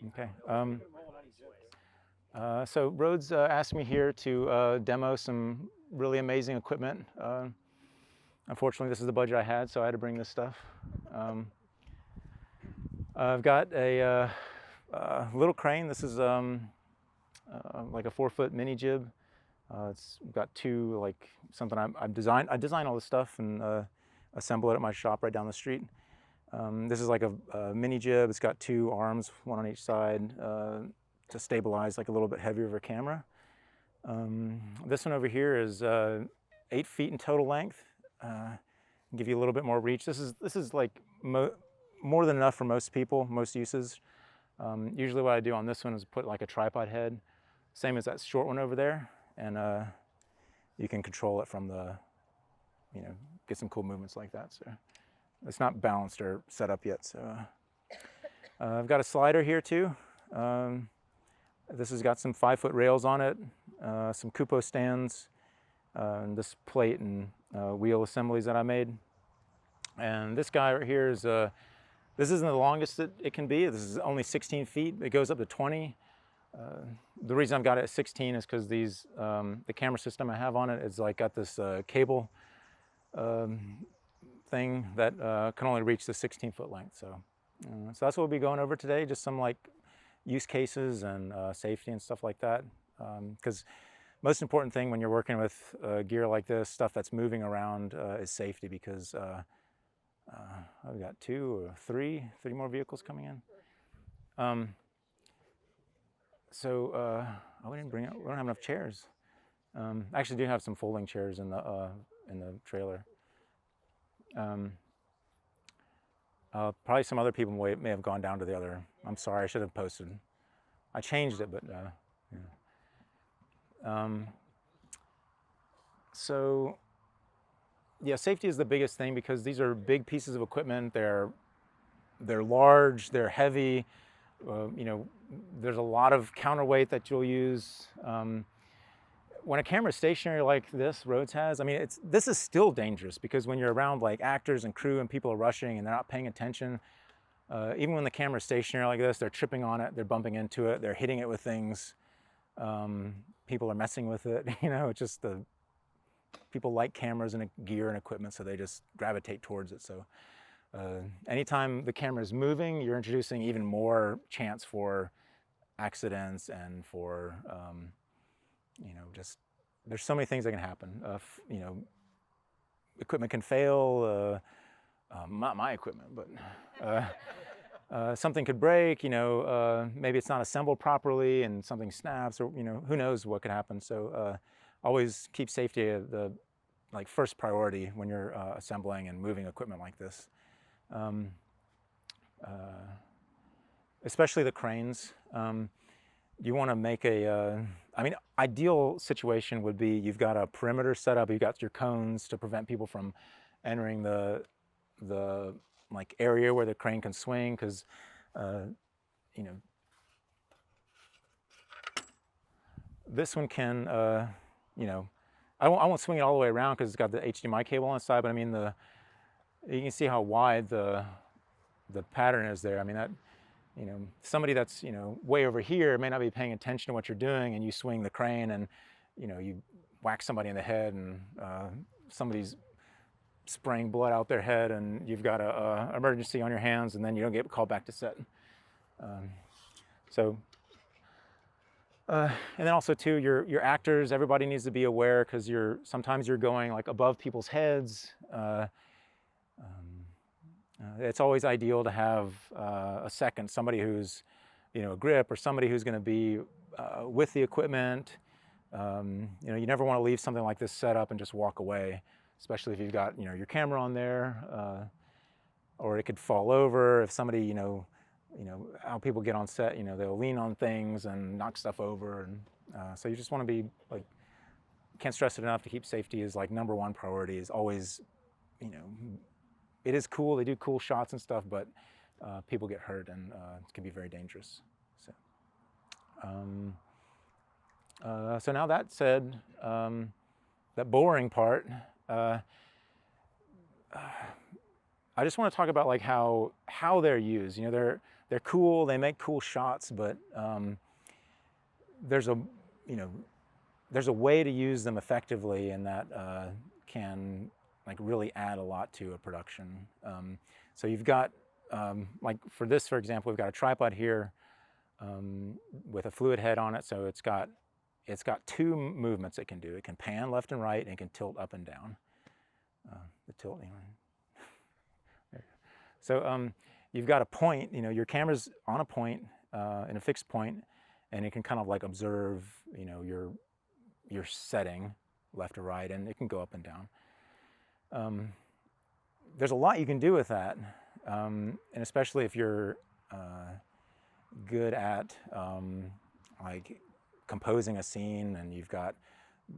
Okay. So Rhodes asked me here to demo some really amazing equipment. Unfortunately, this is the budget I had, so I had to bring this stuff. I've got a little crane. This is like a 4-foot mini jib. It's got two, like something I designed. I design all this stuff and assemble it at my shop right down the street. This is like a mini jib. It's got two arms, one on each side, to stabilize like a little bit heavier of a camera. This one over here is 8 feet in total length. Give you a little bit more reach. This is like more than enough for most people, most uses. Usually what I do on this one is put like a tripod head, same as that short one over there, and you can control it from the, get some cool movements like that. So it's not balanced or set up yet. So I've got a slider here too. This has got some 5-foot rails on it, some cupo stands, and this plate and wheel assemblies that I made. And this guy right here is, this isn't the longest that it can be. This is only 16 feet. It goes up to 20. The reason I've got it at 16 is because these, the camera system I have on it is like got this cable thing that can only reach the 16-foot length. So that's what we'll be going over today, just some like use cases and safety and stuff like that. Because most important thing when you're working with gear like this, stuff that's moving around, is safety, because I've got three more vehicles coming in. We didn't bring it. We don't have enough chairs. I actually do have some folding chairs in the trailer. Probably some other people may have gone down to the other. I'm sorry, I should have posted. I changed it, but so yeah, safety is the biggest thing, because these are big pieces of equipment. They're large, they're heavy. There's a lot of counterweight that you'll use. When a camera is stationary like this Rhodes has, I mean, this is still dangerous, because when you're around like actors and crew and people are rushing and they're not paying attention, even when the camera is stationary like this, they're tripping on it, they're bumping into it, they're hitting it with things. People are messing with it. It's just people like cameras and gear and equipment, so they just gravitate towards it. So anytime the camera is moving, you're introducing even more chance for accidents and for just, there's so many things that can happen. Equipment can fail, not my equipment, but something could break, maybe it's not assembled properly and something snaps, or who knows what could happen. So always keep safety the first priority when you're assembling and moving equipment like this. Especially the cranes. You want to make ideal situation would be you've got a perimeter set up, you've got your cones to prevent people from entering the area where the crane can swing, because this one can, I won't swing it all the way around because it's got the HDMI cable on the side, but I mean you can see how wide the pattern is there. I mean, that, somebody that's, way over here may not be paying attention to what you're doing, and you swing the crane and, you whack somebody in the head, and somebody's spraying blood out their head, and you've got a emergency on your hands, and then you don't get called back to set. And then also too, your actors, everybody needs to be aware, because sometimes you're going like above people's heads. It's always ideal to have a second, somebody who's, a grip, or somebody who's going to be with the equipment. You never want to leave something like this set up and just walk away, especially if you've got, your camera on there, or it could fall over. If somebody, how people get on set, they'll lean on things and knock stuff over. And so you just want to be like, can't stress it enough to keep safety is like #1 priority. Is always, it is cool, they do cool shots and stuff, but people get hurt, and it can be very dangerous. So now that said, that boring part, I just want to talk about like how they're used. they're cool, they make cool shots, but there's a, you know, there's a way to use them effectively, and that can like really add a lot to a production. So you've got, like for this, for example, we've got a tripod here with a fluid head on it, so it's got two movements it can do. It can pan left and right, and it can tilt up and down. The tilt, so you've got a point, you know, your camera's on a point, in a fixed point, and it can kind of like observe, you know, your setting left or right, and it can go up and down. There's a lot you can do with that, and especially if you're good at like composing a scene, and you've got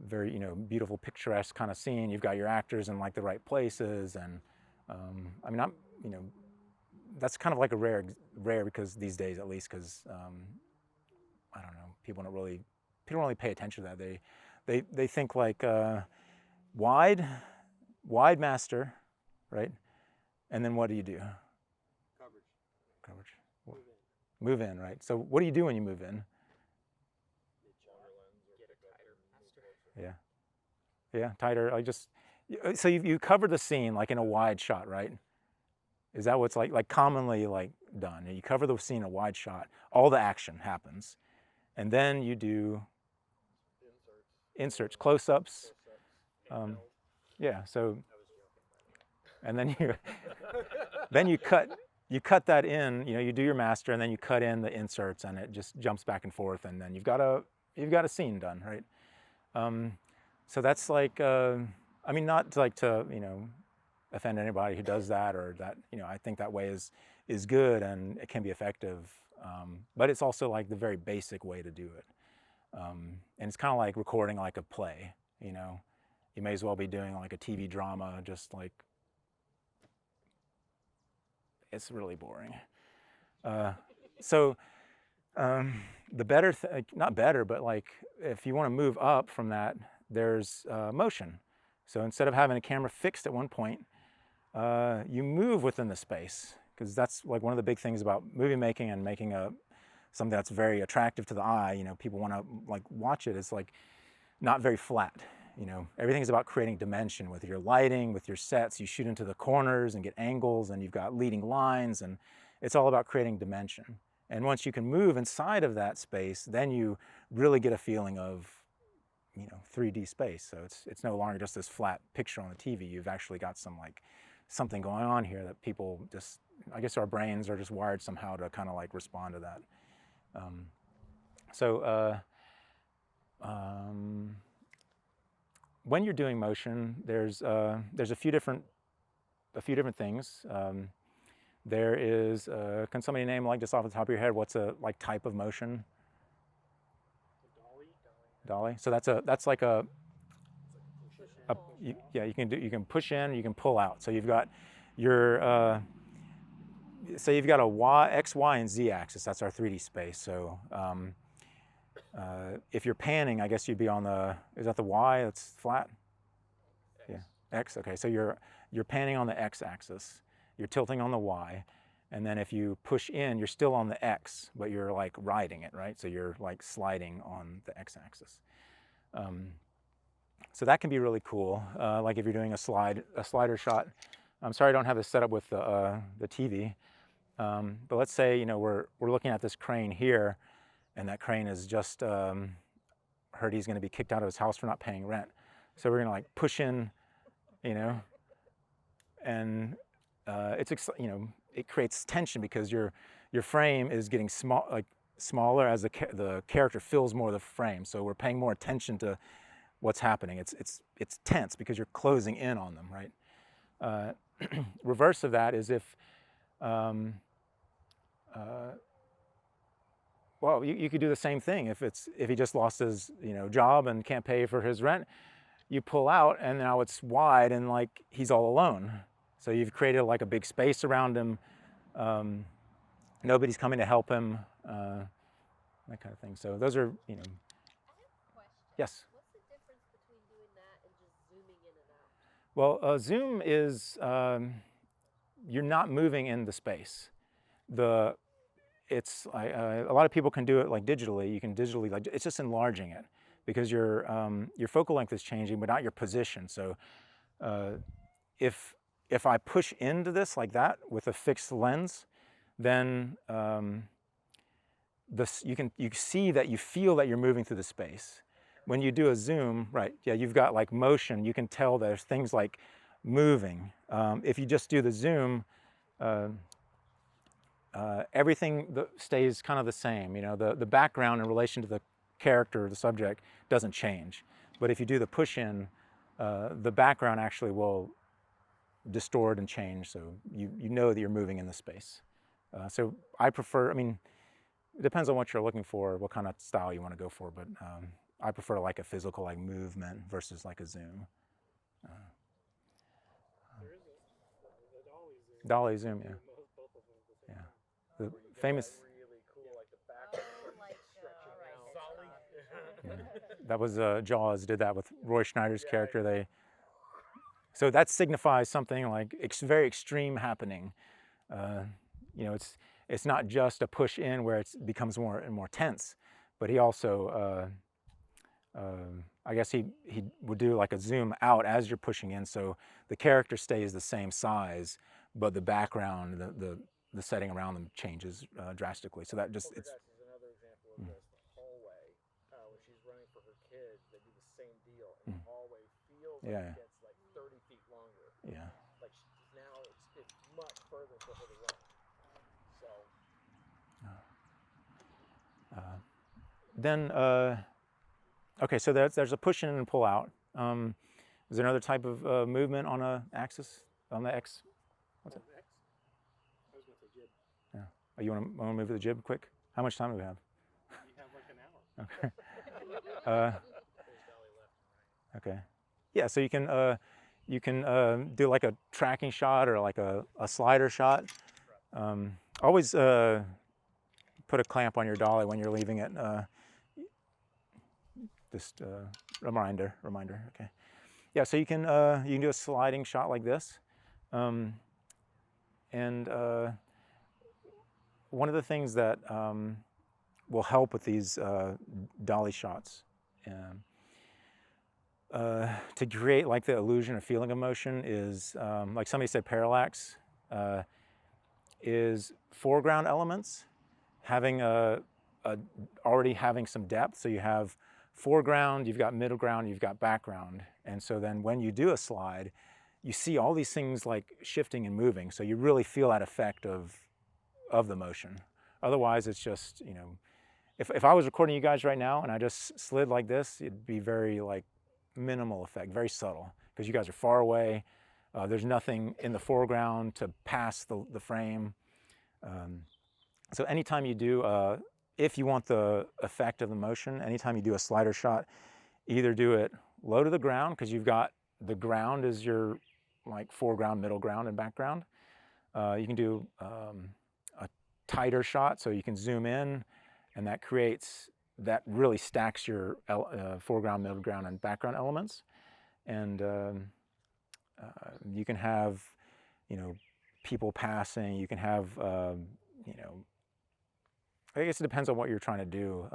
very, you know, beautiful picturesque kind of scene. You've got your actors in like the right places, and I mean, you know, that's kind of like a rare because these days, at least, because I don't know, people don't really pay attention to that. They think like wide master, right? And then what do you do? Coverage. Move in, right? So what do you do when you move in? Yeah, tighter. So you cover the scene like in a wide shot, right? Is that what's like commonly like done? You cover the scene in a wide shot. All the action happens, and then you do inserts, close-ups. Yeah. So, and then you cut that in. You know, you do your master, and then you cut in the inserts, and it just jumps back and forth, and then you've got a scene done, right? So that's like, I mean, not like to, you know, offend anybody who does that, or that, you know, I think that way is good and it can be effective, but it's also like the very basic way to do it. And it's kind of like recording like a play, you know. You may as well be doing like a TV drama, just like, it's really boring. The better, not better, but like if you want to move up from that, there's motion. So instead of having a camera fixed at one point, you move within the space, because that's like one of the big things about movie making and making something that's very attractive to the eye. You know, people want to like watch it. It's like not very flat. You know, everything's about creating dimension with your lighting, with your sets. You shoot into the corners and get angles, and you've got leading lines, and it's all about creating dimension. And once you can move inside of that space, then you really get a feeling of, you know, 3D space. So it's no longer just this flat picture on the TV. You've actually got something going on here that people just, I guess our brains are just wired somehow to kind of like respond to that. When you're doing motion, there's a few different things. There is, can somebody name, like, just off the top of your head, what's a like type of motion? Dolly. So that's like yeah, you can push in, you can pull out. So you've got your say you've got a X, Y, and Z axis. That's our 3D space. So if you're panning, I guess you'd be on is that the Y that's flat? X. Yeah, X. Okay, so you're panning on the X axis. You're tilting on the Y, and then if you push in, you're still on the X, but you're like riding it, right? So you're like sliding on the X axis. So that can be really cool. Like if you're doing a slider shot. I'm sorry I don't have this set up with the TV, but let's say, you know, we're looking at this crane here, and that crane is just heard he's going to be kicked out of his house for not paying rent. So we're going to like push in, you know, and you know, it creates tension because your frame is getting smaller as the character fills more of the frame. So we're paying more attention to what's happening. It's tense because you're closing in on them, right? Reverse of that is if well, you could do the same thing if he just lost his, you know, job and can't pay for his rent. You pull out, and now it's wide, and like he's all alone. So you've created like a big space around him. Nobody's coming to help him. That kind of thing. So those are, you know. I have a question. Yes. What's the difference between doing that and just zooming in and out? Well, zoom is you're not moving in the space. it's a lot of people can do it like digitally. You can digitally, like, it's just enlarging it because your focal length is changing, but not your position. So uh, if I push into this like that with a fixed lens, then you see that you feel that you're moving through the space. When you do a zoom, right? Yeah, you've got like motion. You can tell there's things like moving. If you just do the zoom, everything stays kind of the same. You know, the background in relation to the character or the subject doesn't change. But if you do the push in, the background actually will distort and change, so you know that you're moving in the space. So I prefer, I mean, it depends on what you're looking for, what kind of style you want to go for, but I prefer like a physical like movement versus like a zoom. There is a dolly zoom. Dolly zoom, yeah. Both of them at the same Yeah. time. The Where you get famous, that really cool, like the back like, stretching alright. out. yeah, that was Jaws did that with Roy Schneider's character. So that signifies something like very extreme happening. You know, it's not just a push in where it becomes more and more tense, but he also, I guess he would do like a zoom out as you're pushing in, so the character stays the same size, but the background, the setting around them changes drastically. So that just Poltergeist is another example of this. The hallway, when she's running for her kids, they do the same deal. And the hallway feels like Yeah. it gets like 30 feet longer. yeah. Like now it's much further for her to run. So Then okay, so there's a push in and pull out. Is there another type of movement on a axis on the X? What's it? X? I was gonna say jib. Yeah. Oh, you want to move to the jib quick? How much time do we have? You have like an hour. Okay. There's dolly left and right. Okay. Yeah, so you can do like a tracking shot or like a slider shot. Always put a clamp on your dolly when you're leaving it. Just reminder. Okay. Yeah, so you can do a sliding shot like this, and one of the things that will help with these dolly shots. To create like the illusion or feeling of motion is, like somebody said, parallax is foreground elements having already having some depth. So you have foreground, you've got middle ground, you've got background. And so then when you do a slide, you see all these things like shifting and moving. So you really feel that effect of the motion. Otherwise, it's just, you know, if I was recording you guys right now and I just slid like this, it'd be very like minimal effect, very subtle, because you guys are far away. There's nothing in the foreground to pass the frame. So anytime you do, if you want the effect of the motion, anytime you do a slider shot, either do it low to the ground, because you've got the ground is your like foreground, middle ground, and background. You can do a tighter shot, so you can zoom in, and that really stacks your foreground, middle ground, and background elements. And you can have, you know, people passing. You can have, you know, I guess it depends on what you're trying to do.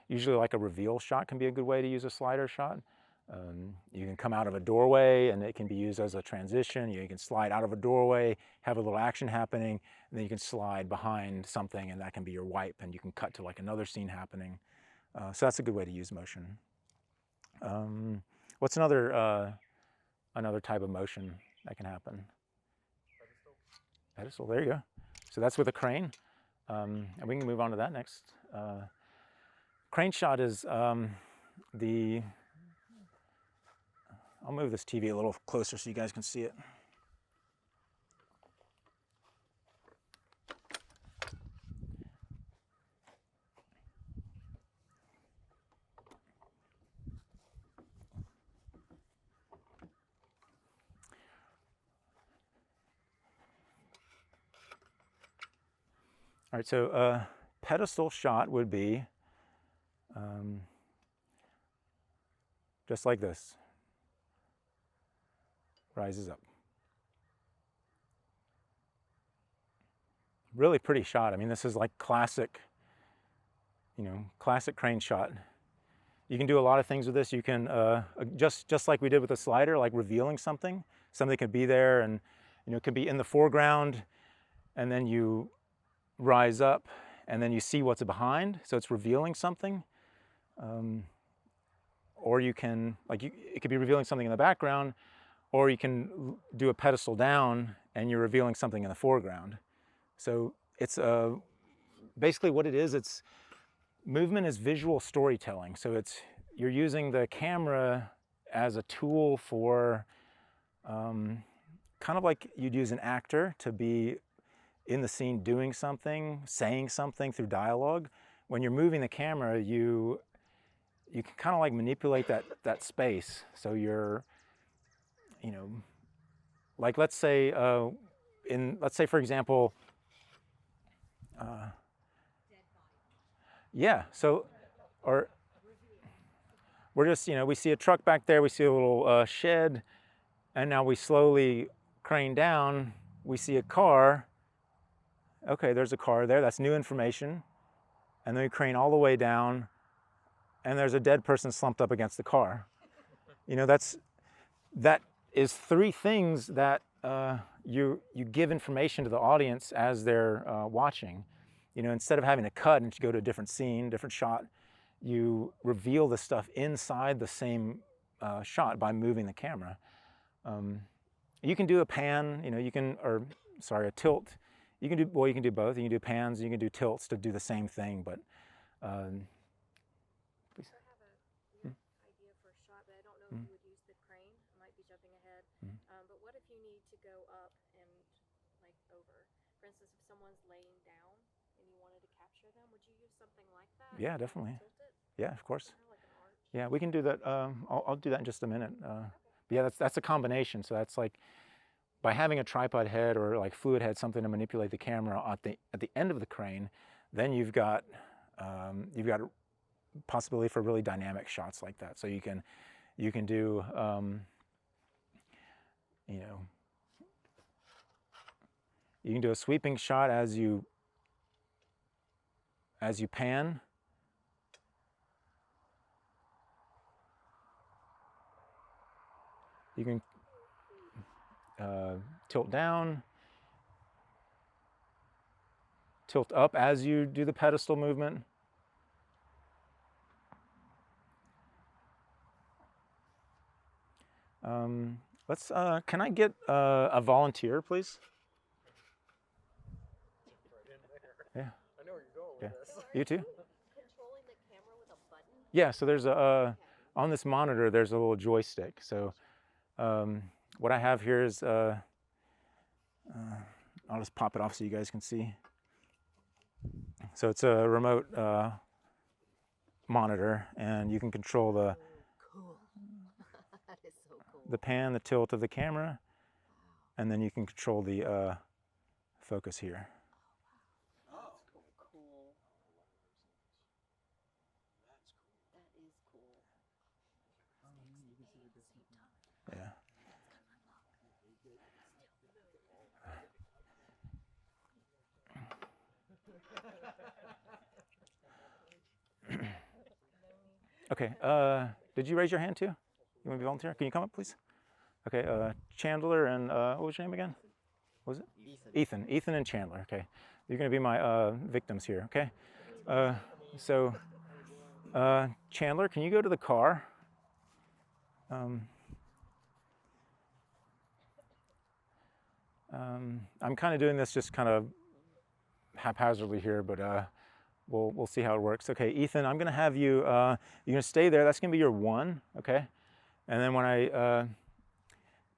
Usually like a reveal shot can be a good way to use a slider shot. You can come out of a doorway and it can be used as a transition. You can slide out of a doorway, have a little action happening, and then you can slide behind something, and that can be your wipe, and you can cut to like another scene happening. So that's a good way to use motion. What's another type of motion that can happen? Pedestal, there you go. So that's with a crane. And we can move on to that next. Crane shot is I'll move this TV a little closer so you guys can see it. All right, so pedestal shot would be just like this. Rises up. really pretty shot. I mean, this is like classic, classic crane shot. You can do a lot of things with this. You can, just like we did with the slider, like revealing something. Something could be there and, it could be in the foreground, and then you rise up and then you see what's behind. So it's revealing something. Or you can, it could be revealing something in the background, or you can do a pedestal down and you're revealing something in the foreground. So it's basically what it is. It's movement is visual storytelling. So you're using the camera as a tool for kind of like you'd use an actor to be in the scene doing something, saying something through dialogue. When you're moving the camera, you can kind of like manipulate that space. So you're, like let's say for example, yeah. So, or we're just, we see a truck back there, we see a little shed, and now we slowly crane down, we see a car. Okay, there's a car there, that's new information. And then we crane all the way down, and there's a dead person slumped up against the car. That is three things that you give information to the audience as they're watching. Instead of having to cut and go to a different scene, different shot, you reveal the stuff inside the same shot by moving the camera. You can do a pan, a tilt. You can do both. You can do pans, you can do tilts to do the same thing, but I have a idea for a shot, but I don't know if you would use the crane. I might be jumping ahead. But what if you need to go up and over? For instance, if someone's laying down and you wanted to capture them, would you use something like that? Yeah, definitely. Tilt it? Yeah, of course. Kind of like an arch. Yeah, we can do that. I'll do that in just a minute. But yeah, that's a combination. So that's like by having a tripod head or like fluid head, something to manipulate the camera at the end of the crane, then you've got possibility for really dynamic shots like that. So you can do you can do a sweeping shot as you pan. You can tilt down, tilt up as you do the pedestal movement. Can I get a volunteer, please? Yeah. I know where you're going with this. You too? Controlling the camera with a button? Yeah, so there's on this monitor, there's a little joystick. So what I have here is, I'll just pop it off so you guys can see. So it's a remote monitor, and you can control the Cool. That is so cool. the pan, the tilt of the camera, and then you can control the focus here. Cool. That is cool. Yeah. Okay, did you raise your hand too? You want to be volunteer? Can you come up, please? Okay, Chandler and what was your name again? What was it? Ethan. Ethan and Chandler, okay. You're going to be my victims here, okay? So, Chandler, can you go to the car? I'm kind of doing this just kind of haphazardly here, but we'll see how it works. Okay, Ethan, I'm going to have you, you're going to stay there. That's going to be your 1, okay? And then when I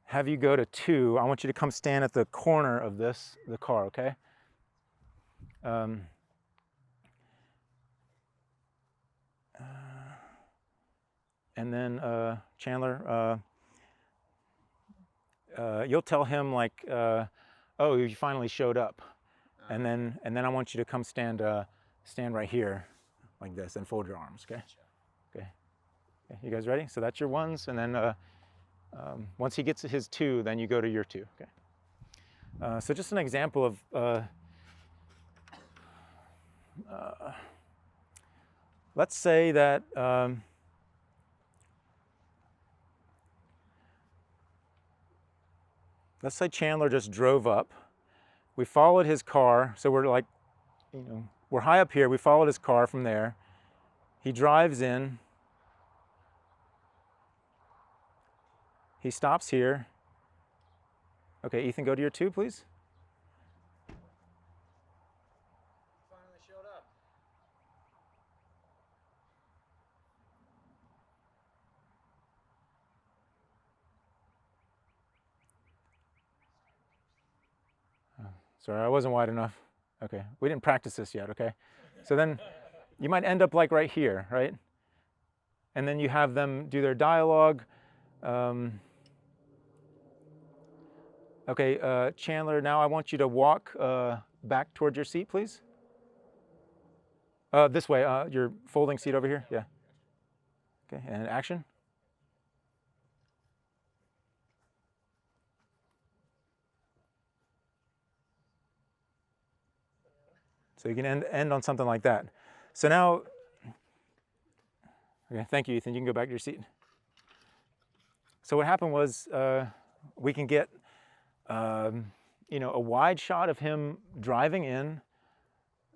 have you go to 2, I want you to come stand at the corner of the car, okay? And then Chandler, you'll tell him like, oh, you finally showed up, and then I want you to come stand right here, like this, and fold your arms, okay? Okay. You guys ready? So that's your 1s, and then once he gets his 2, then you go to your 2, okay? So just an example of let's say that let's say Chandler just drove up. We followed his car, so we're like, we're high up here. We followed his car from there. He drives in. He stops here. Okay, Ethan, go to your two, please. Finally showed up. Sorry, I wasn't wide enough. Okay, we didn't practice this yet, okay? So then you might end up like right here, right? And then you have them do their dialogue. Okay, Chandler, now I want you to walk back towards your seat, please. This way, your folding seat over here, yeah. Okay, and action. So you can end on something like that. So now, okay, thank you, Ethan. You can go back to your seat. So what happened was we can get, a wide shot of him driving in.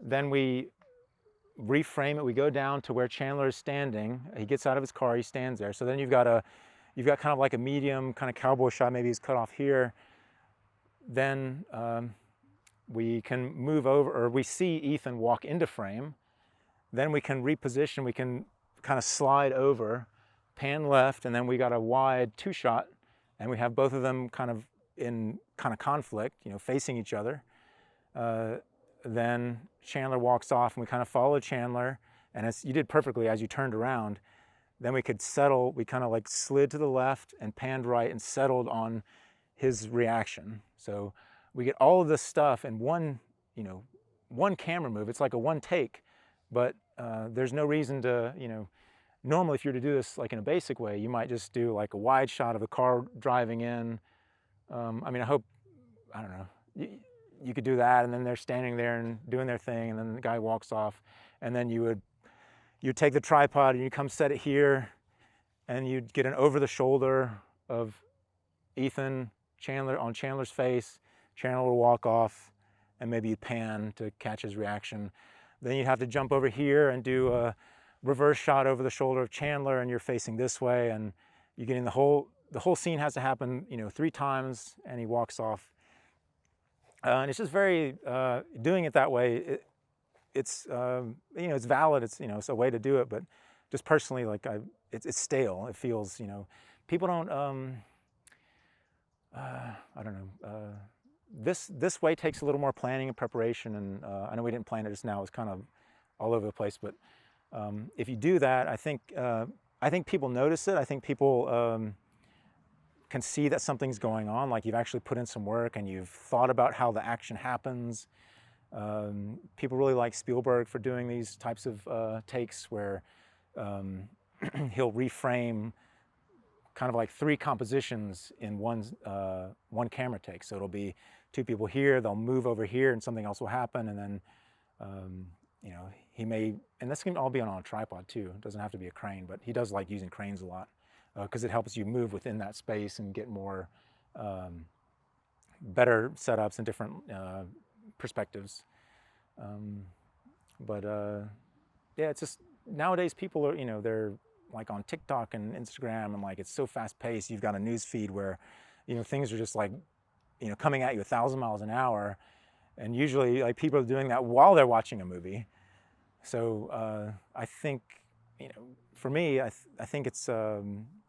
Then we reframe it. We go down to where Chandler is standing. He gets out of his car. He stands there. So then you've got kind of like a medium kind of cowboy shot. Maybe he's cut off here. Then we can move over, or we see Ethan walk into frame. Then we can reposition. We can kind of slide over, pan left, and then we got a wide two shot, and we have both of them kind of in kind of conflict, facing each other. Then Chandler walks off, and we kind of follow Chandler, and you did perfectly as you turned around. Then we could settle. We kind of like slid to the left and panned right and settled on his reaction. So we get all of this stuff in one camera move. It's like a one take, but there's no reason to, normally if you were to do this like in a basic way, you might just do like a wide shot of a car driving in. I don't know, you could do that, and then they're standing there and doing their thing, and then the guy walks off, and then you take the tripod and you come set it here, and you'd get an over the shoulder of Ethan, Chandler on Chandler's face. Chandler will walk off, and maybe you pan to catch his reaction. Then you'd have to jump over here and do a reverse shot over the shoulder of Chandler, and you're facing this way, and you're getting the whole scene has to happen, 3 times, and he walks off. And it's just very, doing it that way, it's valid, it's a way to do it, but just personally, like it's stale. It feels, people don't, I don't know, this way takes a little more planning and preparation, and I know we didn't plan it just now, it's kind of all over the place, but if you do that, I think people notice it. I think people can see that something's going on, like you've actually put in some work and you've thought about how the action happens. People really like Spielberg for doing these types of takes where he'll reframe kind of like 3 compositions in one camera take. So it'll be 2 people here, they'll move over here and something else will happen, and then he may, and this can all be on a tripod too, it doesn't have to be a crane, but he does like using cranes a lot because it helps you move within that space and get more better setups and different perspectives. Yeah, it's just nowadays people are, they're like on TikTok and Instagram, and like it's so fast paced. You've got a news feed where things are just like coming at you 1,000 miles an hour, and usually like people are doing that while they're watching a movie. So I think for me, I think it's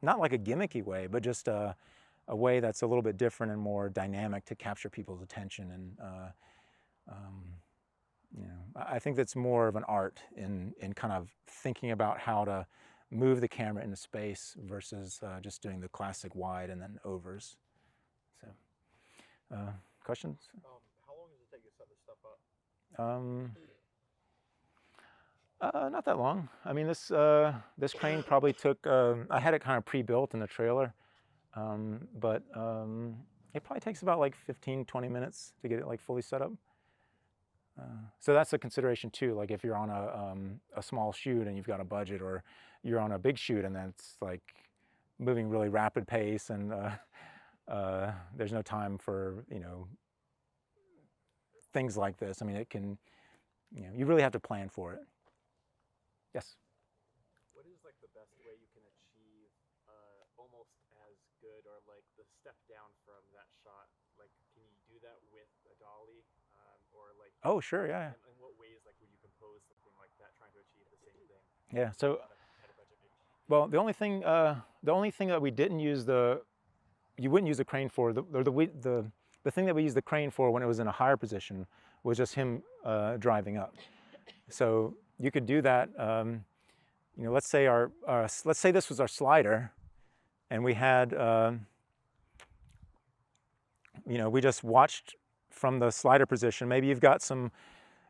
not like a gimmicky way, but just a way that's a little bit different and more dynamic to capture people's attention. And I think that's more of an art in kind of thinking about how to move the camera into space versus just doing the classic wide and then overs. So, questions? How long does it take to set this stuff up? Not that long. I mean, this crane probably took. I had it kind of pre-built in the trailer, but it probably takes about like 15-20 minutes to get it like fully set up. So that's a consideration too. Like if you're on a small shoot and you've got a budget, or you're on a big shoot and then it's like moving really rapid pace, and there's no time for, you know, things like this. I mean, it can, you know, you really have to plan for it. Yes. What is like the best way you can achieve almost as good, or like the step down from that shot? Like, can you do that with a dolly, or like? Oh, sure, yeah. In what ways, like, would you compose something like that, trying to achieve the same thing? Yeah. So, At a budget maybe? well, the only thing that we didn't use you wouldn't use the crane for, the thing that we used the crane for when it was in a higher position was just him driving up. So you could do that. You know, let's say this was our slider, and we had, you know, we just watched from the slider position. Maybe you've got some,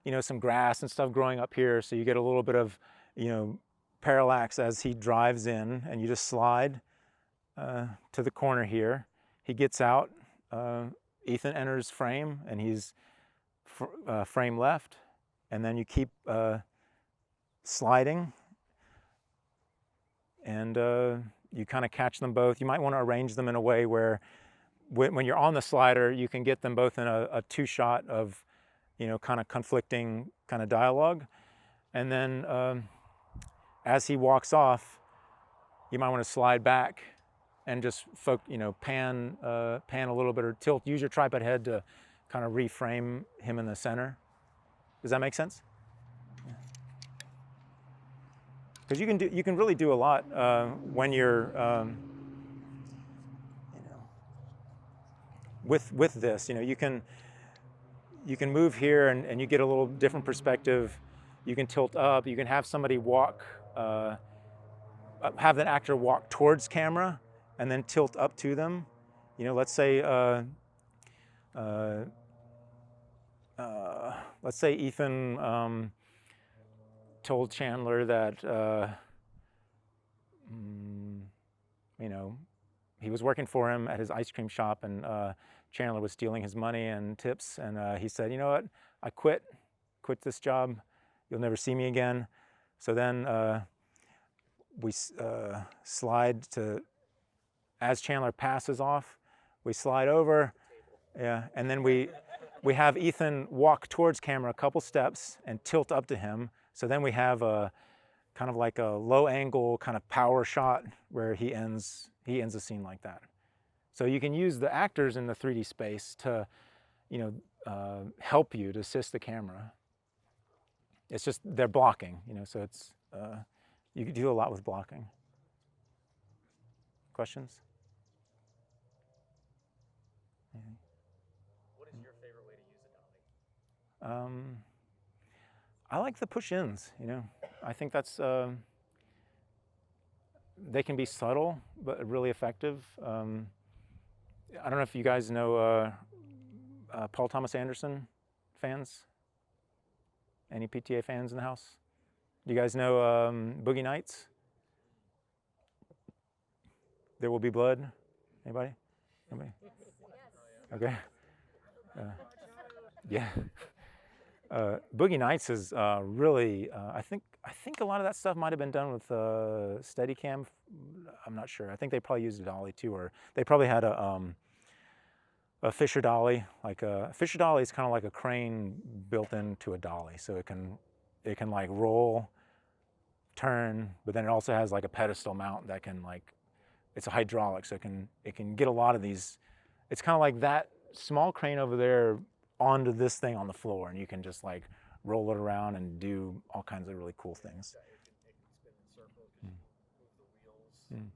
you know, some grass and stuff growing up here, so you get a little bit of, you know, parallax as he drives in, and you just slide to the corner here. He gets out. Ethan enters frame, and he's frame left, and then you keep sliding, and you kind of catch them both. You might want to arrange them in a way where when you're on the slider, you can get them both in a two-shot of, you know, kind of conflicting kind of dialogue. And then as he walks off, you might want to slide back and just you know, pan a little bit, or tilt. Use your tripod head to kind of reframe him in the center. Does that make sense? Because you can really do a lot when you're you know, with this. You know, you can move here, and you get a little different perspective. You can tilt up. You can have somebody walk, have that actor walk towards camera, and then tilt up to them. You know, let's say Ethan told Chandler that you know, he was working for him at his ice cream shop, and Chandler was stealing his money and tips, and he said, you know what, I quit this job. You'll never see me again. So then we slide to, as Chandler passes off, we slide over, yeah, and then we have Ethan walk towards camera a couple steps and tilt up to him. So then we have a kind of like a low angle kind of power shot where he ends the scene like that. So you can use the actors in the 3D space to, you know, help you, to assist the camera. It's just they're blocking, you know, so it's you can do a lot with blocking. Questions? What is your favorite way to use a dolly? I like the push-ins, you know. I think that's, they can be subtle, but really effective. I don't know if you guys know Paul Thomas Anderson fans? Any PTA fans in the house? Do you guys know Boogie Nights? There Will Be Blood? Anybody? Nobody? Okay. Yeah. Boogie Nights is really, I think a lot of that stuff might have been done with Steadicam. I'm not sure. I think they probably used a dolly too, or they probably had a Fisher dolly. Like a Fisher dolly is kind of like a crane built into a dolly, so it can like roll, turn, but then it also has like a pedestal mount that can, like, it's a hydraulic, so it can get a lot of these. It's kind of like that small crane over there onto this thing on the floor, and you can just like roll it around and do all kinds of really cool things. It can spin in circles, move the wheels, like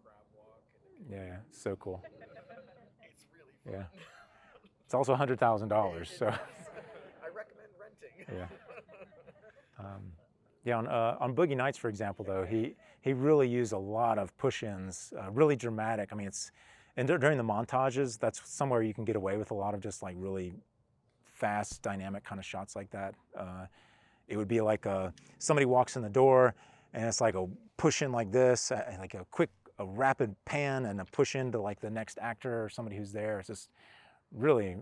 crab walk. Yeah, so cool. It's really fun. Yeah, it's also $100,000. So I recommend renting. yeah, yeah. On Boogie Nights, for example, though, he really used a lot of push-ins, really dramatic. I mean, and during the montages, that's somewhere you can get away with a lot of just like really fast, dynamic kind of shots like that. It would be like somebody walks in the door, and it's like a push in like this, like a rapid pan and a push into like the next actor or somebody who's there. It's just really,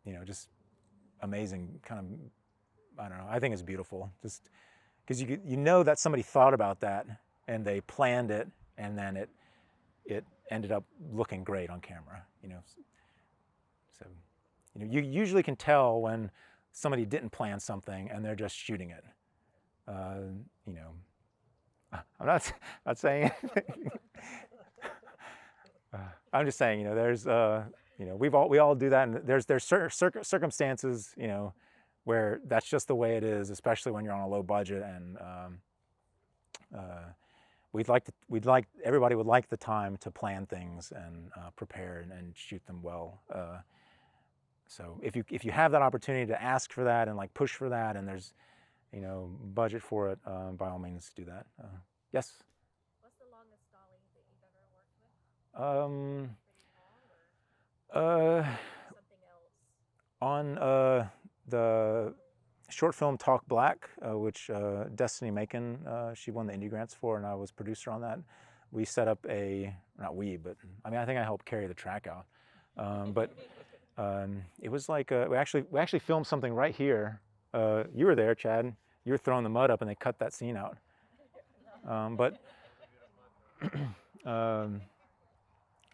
you know, just amazing kind of, I don't know, I think it's beautiful. Just because you know that somebody thought about that and they planned it, and then it ended up looking great on camera, you know. So, you know, you usually can tell when somebody didn't plan something and they're just shooting it. You know, I'm not saying anything. I'm just saying, you know, there's, you know, we all do that, and there's circumstances, you know, where that's just the way it is, especially when you're on a low budget, and everybody would like the time to plan things and prepare and shoot them well. So if you have that opportunity to ask for that and like push for that, and there's, you know, budget for it, by all means do that. Yes. What's the longest dolly that you've ever worked with? Pretty long, or something else? On the short film Talk Black, which Destiny Macon, she won the Indie Grants for, and I was producer on that. We set up not we, but I mean, I think I helped carry the track out. But it was like, we actually filmed something right here. You were there, Chad. You were throwing the mud up, and they cut that scene out.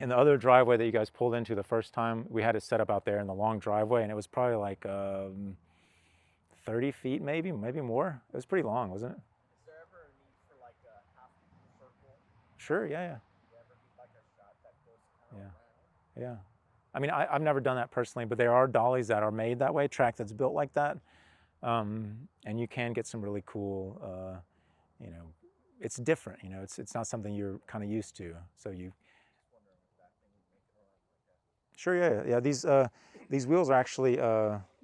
In the other driveway that you guys pulled into the first time, we had it set up out there in the long driveway, and it was probably like 30 feet, maybe more. It was pretty long, wasn't it? Is there ever a need for like a half circle? Sure, yeah. You ever need like a shot that goes kind of around? Yeah. I mean, I've never done that personally, but there are dollies that are made that way, track that's built like that. And you can get some really cool, you know, it's different, you know, it's not something you're kind of used to. So you. Sure, yeah. These wheels are actually,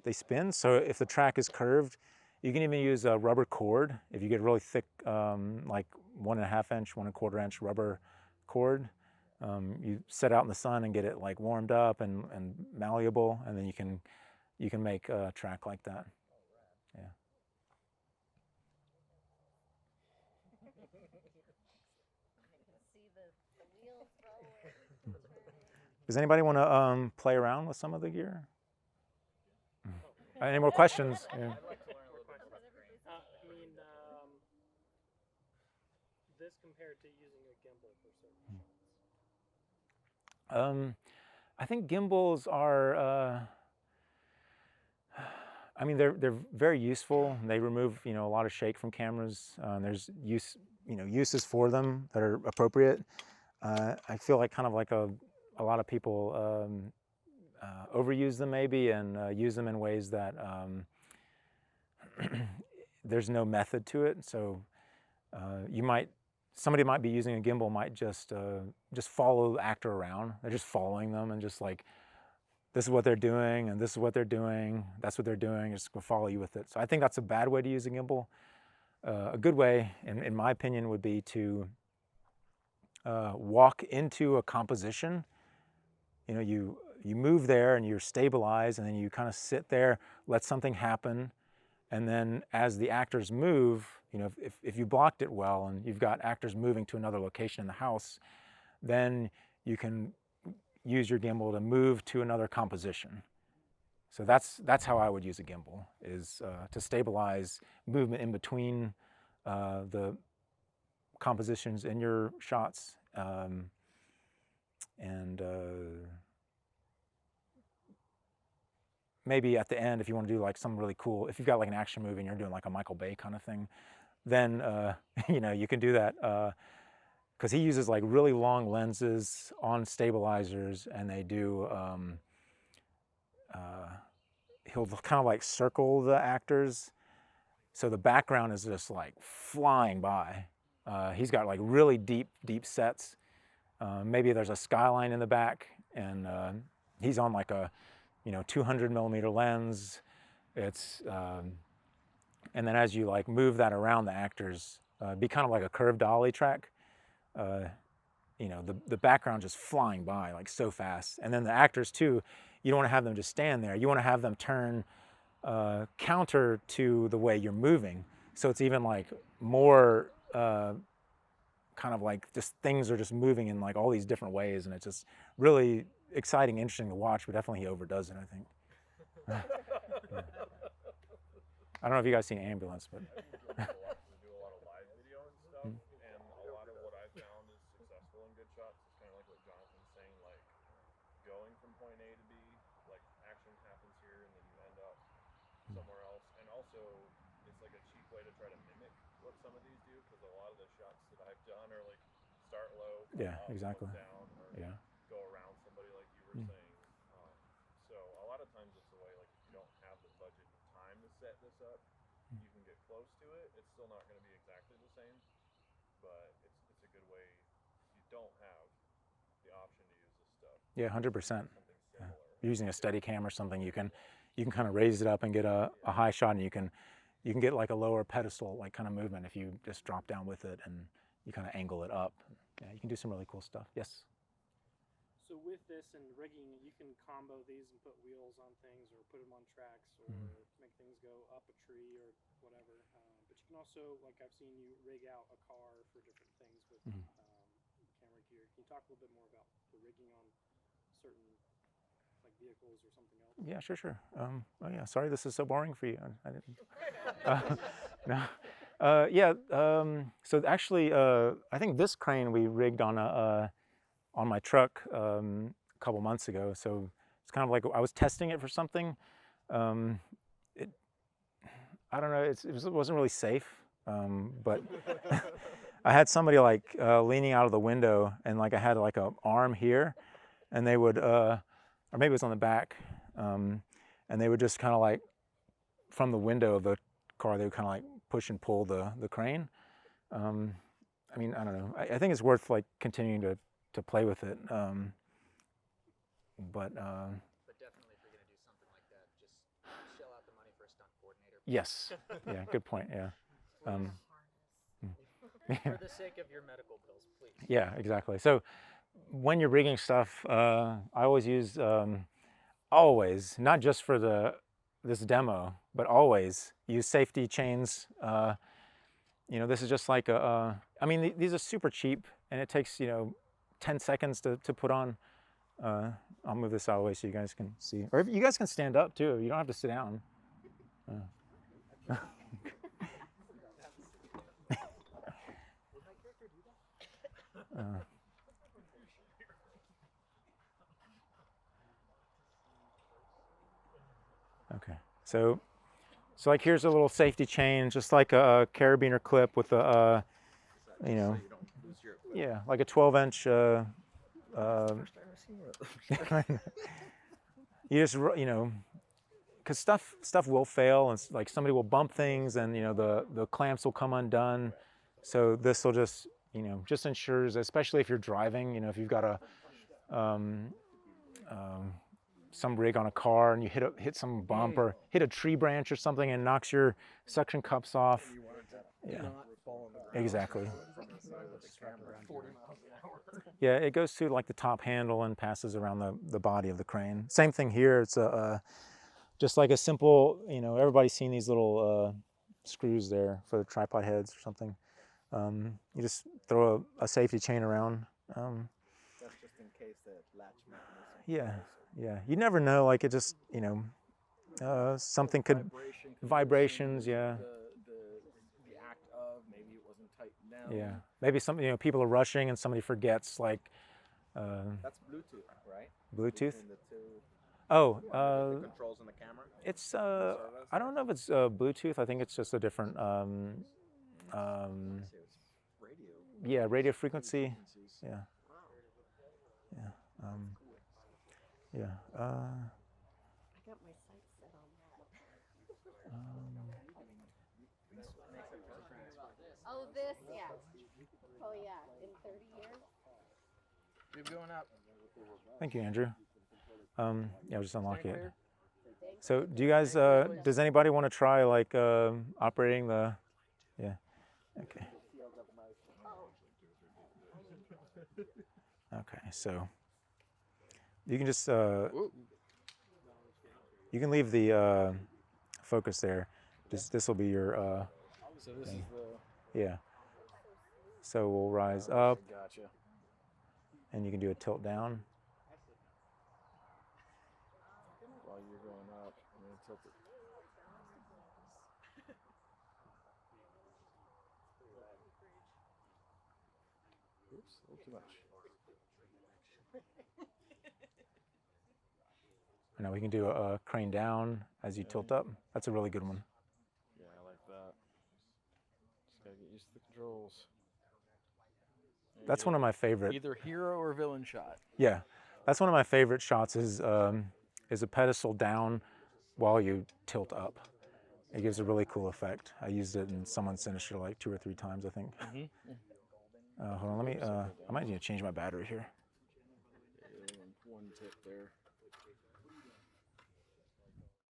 they spin, so if the track is curved, you can even use a rubber cord. If you get really thick, like 1.5 inch, 1.25 inch rubber cord, you set out in the sun and get it like warmed up and malleable, and then you can make a track like that. Yeah. See the wheels rolling. Does anybody want to play around with some of the gear? Any more questions? Yeah. I'd like to learn a little bit about the grain. I mean, this compared to using a gimbal for certain shots. I think gimbals are. I mean, they're very useful. They remove, you know, a lot of shake from cameras. There's uses for them that are appropriate. I feel like kind of like a lot of people overuse them maybe, and use them in ways that there's no method to it. So somebody might be using a gimbal, might just follow the actor around. They're just following them and just like, this is what they're doing, and this is what they're doing. That's what they're doing. Just go follow you with it. So I think that's a bad way to use a gimbal. A good way, in my opinion, would be to walk into a composition. You know, you move there and you're stabilized, and then you kind of sit there, let something happen, and then as the actors move, you know, if you blocked it well and you've got actors moving to another location in the house, then you can use your gimbal to move to another composition. So that's how I would use a gimbal, is to stabilize movement in between the compositions in your shots, and maybe at the end, if you want to do like something really cool, if you've got like an action movie and you're doing like a Michael Bay kind of thing, then you know, you can do that, because he uses like really long lenses on stabilizers, and they do, he'll kind of like circle the actors, so the background is just like flying by. He's got like really deep sets. Maybe there's a skyline in the back, and he's on like a, you know, 200 millimeter lens. It's and then as you like move that around the actors, be kind of like a curved dolly track. You know, the background just flying by like so fast, and then the actors too. You don't want to have them just stand there. You want to have them turn counter to the way you're moving, so it's even like more kind of like just things are just moving in like all these different ways, and it's just really exciting, interesting to watch. But definitely he overdoes it, I think. I don't know if you guys seen Ambulance, but We do a lot of live video and stuff, and a lot of what I found is successful in good shots. It's kind of like what Jonathan's saying, like going from point A to B, like action happens here and then you end up somewhere else. And also, it's like a cheap way to try to mimic what some of these do, because a lot of the shots that I've done are like start low, yeah, up, exactly. look down, or Yeah. go around somebody like you were saying. So a lot of times it's a way, like if you don't have the budget and time to set this up, you can get close to it. It's still not going to be exactly the same, but it's a good way if you don't have the option to use this stuff. Yeah, 100%. Something similar. Using a steady cam or something, you can kind of raise it up and get a high shot, and you can get like a lower pedestal like kind of movement if you just drop down with it and you kind of angle it up. Yeah, you can do some really cool stuff. Yes. So with this and rigging, you can combo these and put wheels on things, or put them on tracks, or make things go up a tree or whatever. But you can also, like I've seen you rig out a car for different things with camera gear. Can you talk a little bit more about the rigging on certain like vehicles or something else? Yeah, sure. Oh yeah, sorry, this is so boring for you. I didn't. No. Yeah. So actually, I think this crane we rigged on my truck a couple months ago. So it's kind of like I was testing it for something. I don't know. It wasn't really safe, but I had somebody like leaning out of the window, and like I had like an arm here, and they would, or maybe it was on the back, and they would just kind of like from the window of the car, they would kind of like push and pull the crane. I mean, I don't know. I think it's worth like continuing to play with it. But definitely, if you're going to do something like that, just shell out the money for a stunt coordinator. yes, yeah, good point. Yeah. For the sake of your medical bills, please. Yeah, exactly. So when you're rigging stuff, I always use always, not just for this demo, but always use safety chains. You know, this is just like I mean, these are super cheap, and it takes 10 seconds to put on. I'll move this out of the way so you guys can see, or you guys can stand up too. You don't have to sit down. Okay, so like here's a little safety chain, just like a carabiner clip with a yeah, like a 12-inch. You just because stuff will fail, and like somebody will bump things, and the clamps will come undone. So this will just just ensures, especially if you're driving, if you've got a some rig on a car and you hit some bump or hit a tree branch or something and knocks your suction cups off. Yeah, exactly. Yeah, it goes through like the top handle and passes around the body of the crane. Same thing here. It's just like a simple, everybody's seen these little screws there for the tripod heads or something. You just throw a safety chain around. That's just in case the latch mechanism. Yeah, yeah. You never know. Like it just, something could vibrations. Yeah. The act of maybe it wasn't tightened down. Yeah. Maybe something. People are rushing and somebody forgets. Like. That's Bluetooth, right? Bluetooth. Between the two. Oh. The controls on the camera. It's. I don't know if it's Bluetooth. I think it's just a different. Radio. Yeah, radio frequency. Yeah. Yeah. Yeah. I got my sights set on that. Oh, this, yeah. Oh, yeah. In 30 years. Keep going up. Thank you, Andrew. Yeah, I'll just unlock it. So, do you guys? Does anybody want to try like operating the? Yeah. Okay. Okay, so you can just you can leave the focus there. This will be your So this thing. is the. Yeah. So we'll rise up, Gotcha. and you can do a tilt down. While you're going up, I'm gonna tilt it. It's a little too much. Now we can do a crane down as you tilt up. That's a really good one. Yeah, I like that. Just gotta get used to the controls. There That's you one go. of my favorite. Either hero or villain shot. Yeah, that's one of my favorite shots is a pedestal down while you tilt up. It gives a really cool effect. I used it and someone finished it like 2 or 3 times, I think. Hold on, let me, I might need to change my battery here. Yeah, one tip there.